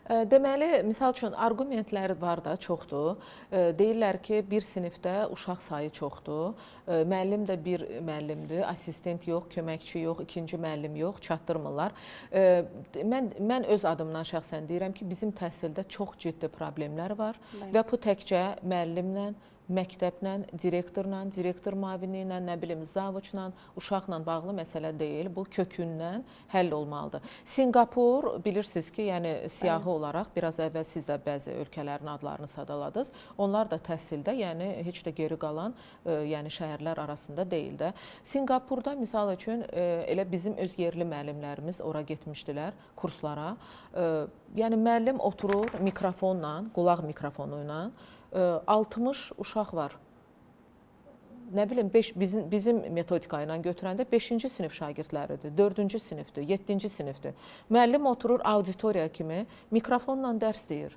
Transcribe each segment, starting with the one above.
Deməli, misal üçün, arqumentləri var da, çoxdur. Deyirlər ki, bir sinifdə uşaq sayı çoxdur. Müəllim də bir müəllimdir, assistent yox, köməkçi yox, ikinci müəllim yox, çatdırmırlar. Mən öz adımdan şəxsən deyirəm ki, bizim təhsildə çox ciddi problemlər var və bu təkcə müəllimlə, məktəblə, direktorla, direktor müavini ilə, nə bilim, zavuçla, uşaqla bağlı məsələ deyil. Bu kökündən həll olmalıdır. Sinqapur, bilirsiniz ki, yəni siyahı olaraq, biraz əvvəl siz də bəzi ölkələrin adlarını sadaladınız. Onlar da təhsildə, yəni heç də geri qalan yəni şəhərlər arasında deyil də. Sinqapurda, misal üçün, elə bizim öz yerli müəllimlərimiz ora getmişdilər kurslara. Yəni müəllim oturur mikrofonla, qulaq mikrofonu ilə, 60 uşaq var. Nə bilim, bizim metodika ilə götürəndə 5-ci sinif şagirdləridir, 4-cü sinifdir, 7-ci sinifdir. Müəllim oturur auditoriya kimi mikrofonla dərs deyir.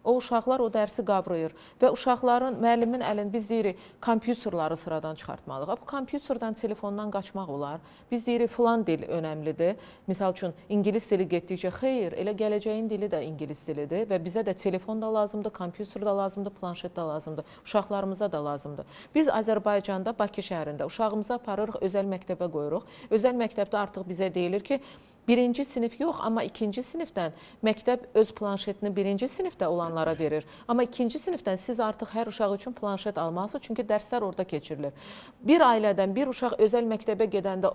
O uşaqlar o dərsi qavrayır və uşaqların, müəllimin əlində biz deyirik, kompüterləri sıradan çıxartmalıyıq. Bu kompüterdən, telefondan qaçmaq olar. Biz deyirik, filan dil önəmlidir. Misal üçün, ingilis dili getdikcə, xeyr, elə gələcəyin dili də ingilis dilidir və bizə də telefon da lazımdır, kompüter da lazımdır, planşet da lazımdır, uşaqlarımıza da lazımdır. Biz Azərbaycanda, Bakı şəhərində uşağımızı aparırıq, özəl məktəbə qoyuruq. Özəl məktəbdə artıq bizə deyilir ki, birinci sinif yox, amma ikinci sinifdən məktəb öz planşetini birinci sinifdə olanlara verir. Amma ikinci sinifdən siz artıq hər uşaq üçün planşet almalısınız, çünki dərslər orada keçirilir. Bir ailədən bir uşaq özəl məktəbə gedəndə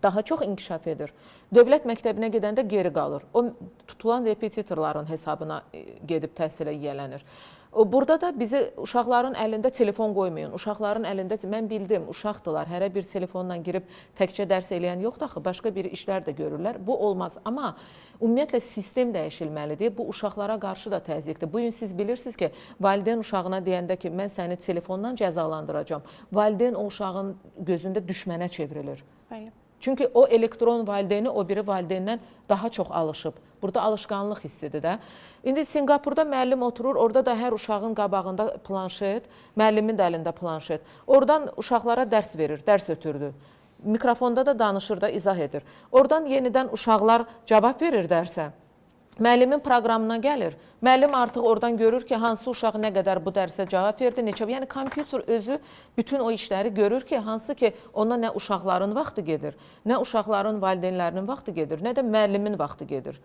daha çox inkişaf edir. Dövlət məktəbinə gedəndə geri qalır. O tutulan repetitorların hesabına gedib təhsilə yiyələnir. Burada da bizi uşaqların əlində telefon qoymayın. Uşaqların əlində, mən bildim, uşaqdılar, hərə bir telefonla girib təkcə dərs eləyən yoxdur axı, başqa bir işlər də görürlər. Bu olmaz. Amma ümumiyyətlə sistem dəyişilməlidir. Bu uşaqlara qarşı da təzyiqdir. Bu gün siz bilirsiniz ki, valideyn uşağına deyəndə ki, mən səni telefondan cəzalandıracağam. Valideyn o uşağın gözündə düşmənə çevrilir. Bəli. Çünki o elektron valideyni o biri valideyndən daha çox alışıb. Burada alışqanlıq hissidir də. İndi Sinqapurda müəllim oturur, orada da hər uşağın qabağında planşet, müəllimin də əlində planşet. Oradan uşaqlara dərs verir, dərs ötürdü. Mikrofonda da danışır da, izah edir. Oradan yenidən uşaqlar cavab verir dərsə. Müəllimin proqramına gəlir. Müəllim artıq oradan görür ki, hansı uşaq nə qədər bu dərsə cavab verdi, neçə. Yəni, kompüter özü bütün o işləri görür ki, hansı ki, ona nə uşaqların vaxtı gedir, nə uşaqların valideynlərinin vaxtı gedir, nə də müəllimin vaxtı gedir.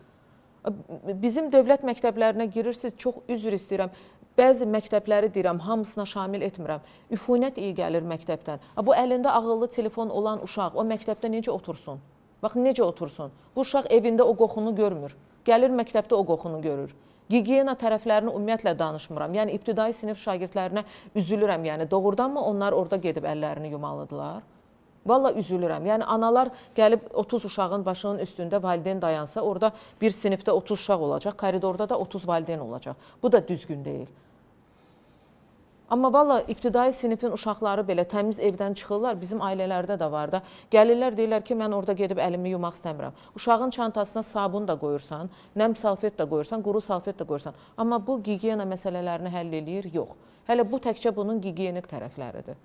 Bizim dövlət məktəblərinə girirsiniz, çox üzr istəyirəm. Bəzi məktəbləri deyirəm, hamısına şamil etmirəm. Üfunət iyi gəlir məktəbdən. Bu əlində ağıllı telefon olan uşaq o məktəbdə necə otursun? Bax, necə otursun? Bu uşaq evində o qoxunu görmür. Gəlir məktəbdə o qoxunu görür. Gigiyena tərəflərini ümumiyyətlə danışmıram. Yəni, ibtidai sinif şagirdlərinə üzülürəm. Yəni, doğrudanmı onlar orada gedib əllərini yumalıdırlar? Valla üzülürəm. Yəni, analar gəlib 30 uşağın başının üstündə valideyn dayansa, orada bir sinifdə 30 uşaq olacaq, koridorda da 30 valideyn olacaq. Bu da düzgün deyil. Amma valla ibtidai sinifin uşaqları belə təmiz evdən çıxırlar, bizim ailələrdə də var da. Gəlirlər, deyirlər ki, mən orada gedib əlimi yumaq istəmirəm. Uşağın çantasına sabun da qoyursan, nəm salfet də qoyursan, quru salfet də qoyursan. Amma bu gigiyena məsələlərini həll eləyir? Yox. Hələ bu təkcə bunun gigiyenik tərəfləridir.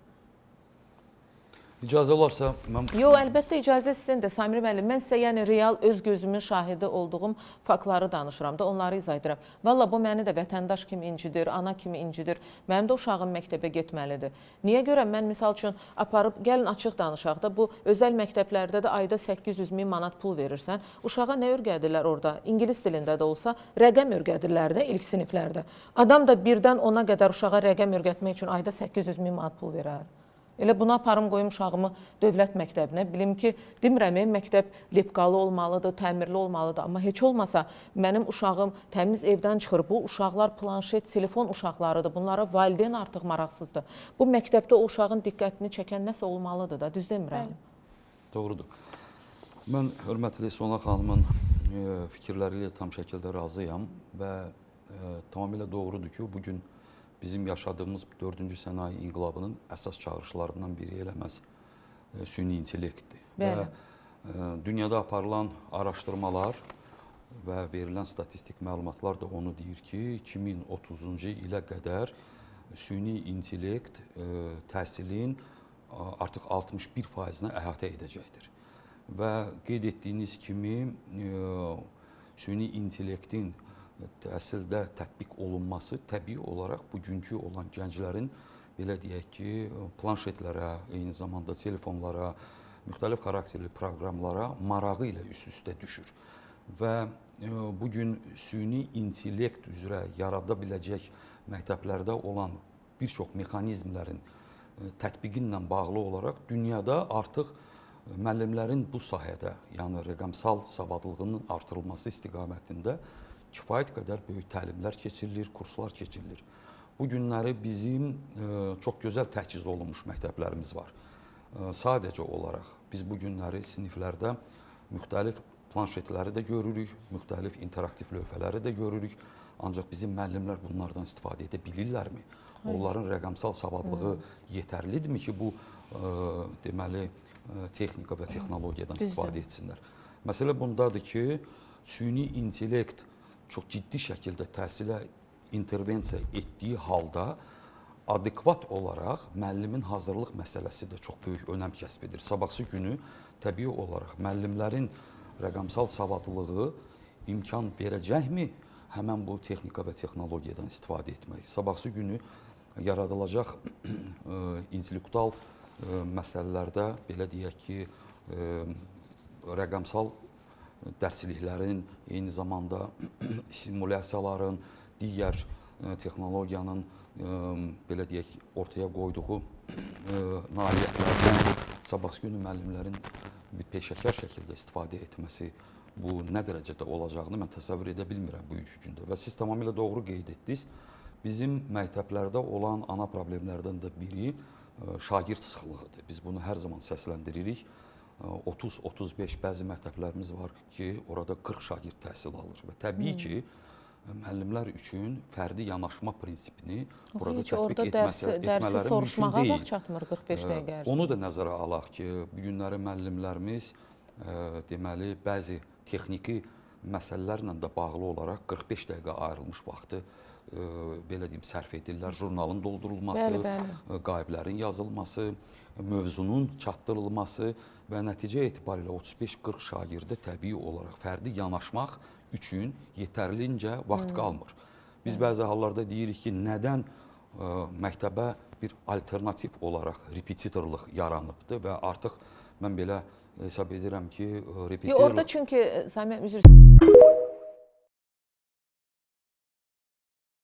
İcazə olarsa mən... Yox, əlbəttə icazə sizindir, Samir müəllim. Mən sizə yəni real öz gözümün şahidi olduğum faktları danışıram da, onları izah edirəm. Valla bu məni də vətəndaş kimi incidir, ana kimi incidir. Mənim də uşağım məktəbə getməlidir. Niyə görə mən misal üçün aparıb, gəlin açıq danışaq da, bu özəl məktəblərdə də ayda 800.000 manat pul verirsən. Uşağa nə öyrədirlər orada? İngilis dilində də olsa rəqəm öyrədirlər də ilk siniflərdə. Adam da birdən 10-a qədər uşağa rəqəm öyrətmək üçün ayda 800.000 manat pul verər. Elə buna aparım qoyum uşağımı dövlət məktəbinə. Bilim ki, demirəm, məktəb lepqalı olmalıdır, təmirli olmalıdır. Amma heç olmasa mənim uşağım təmiz evdən çıxır. Bu uşaqlar planşet, telefon uşaqlarıdır. Bunlara valideyn artıq maraqsızdır. Bu məktəbdə o uşağın diqqətini çəkən nəsə olmalıdır da, düz demirəm. Doğrudur. Mən hörmətli Sona xanımın fikirləri ilə tam şəkildə razıyam və tamamilə doğrudur ki, bugün bizim yaşadığımız 4-cü sənaye inqilabının əsas çağırışlarından biri eləməz süni intellektdir. Və dünyada aparılan araşdırmalar və verilən statistik məlumatlar da onu deyir ki, 2030-cu ilə qədər süni intellekt təhsilin artıq 61%-nə əhatə edəcəkdir. Və qeyd etdiyiniz kimi süni intellektin təhsildə tətbiq olunması təbii olaraq bugünkü olan gənclərin belə deyək ki, planşetlərə, eyni zamanda telefonlara, müxtəlif xarakterli proqramlara marağı ilə üst-üstə düşür. Və bu gün süni intellekt üzrə yarada biləcək məktəblərdə olan bir çox mexanizmlərin tətbiqi ilə bağlı olaraq dünyada artıq müəllimlərin bu sahədə, yəni rəqəmsal savadlılığının artırılması istiqamətində kifayət qədər böyük təlimlər keçirilir, kurslar keçirilir. Bu günləri bizim çox gözəl təchiz olunmuş məktəblərimiz var. Sadəcə olaraq biz bu günləri siniflərdə müxtəlif planşetləri də görürük, müxtəlif interaktiv lövhələri də görürük. Ancaq bizim müəllimlər bunlardan istifadə edə bilirlərmi? Onların rəqəmsal savadlığı yetərlidirmi ki, bu deməli texnika və texnologiyadan istifadə etsinlər? Məsələ bundadır ki, süni intellekt çox ciddi şəkildə təhsilə intervensiya etdiyi halda adekvat olaraq müəllimin hazırlıq məsələsi də çox böyük önəm kəsb edir. Sabahsı günü təbii olaraq müəllimlərin rəqəmsal savadlılığı imkan verəcəkmi həmən bu texnika və texnologiyadan istifadə etmək? Sabahsı günü yaradılacaq intellektual məsələlərdə belə deyək ki, rəqəmsal dərsliklərin, eyni zamanda simulyasiyaların, digər texnologiyanın belə deyək ortaya qoyduğu nailiyyətlərdən sabahsı günü müəllimlərin bir peşəkar şəkildə istifadə etməsi bu nə dərəcədə olacağını mən təsəvvür edə bilmirəm bugünkü gündə. Və siz tamamilə doğru qeyd etdiniz. Bizim məktəblərdə olan ana problemlərdən də biri şagird sıxlığıdır. Biz bunu hər zaman səsləndiririk. 30-35 bəzi məktəblərimiz var ki, orada 40 şagird təhsil alır və təbii ki, müəllimlər üçün fərdi yanaşma prinsipini burada tətbiq etmələri mümkün deyil. Vaxt çatmır 45 dəqiqə ərzində. Onu da nəzərə alaq ki, bu günləri müəllimlərimiz deməli bəzi texniki məsələlərlə də bağlı olaraq 45 dəqiqə ayrılmış vaxtı belə deyim sərf edirlər. Jurnalın doldurulması, qaiblərin yazılması, mövzunun çatdırılması və nəticə etibarilə 35-40 şagirdə təbii olaraq fərdi yanaşmaq üçün yetərlincə vaxt qalmır. Biz bəzi hallarda deyirik ki, nədən məktəbə bir alternativ olaraq repetitorluq yaranıbdır və artıq mən belə hesab edirəm ki, repetitorluq... Orada çünki, Sami, üzr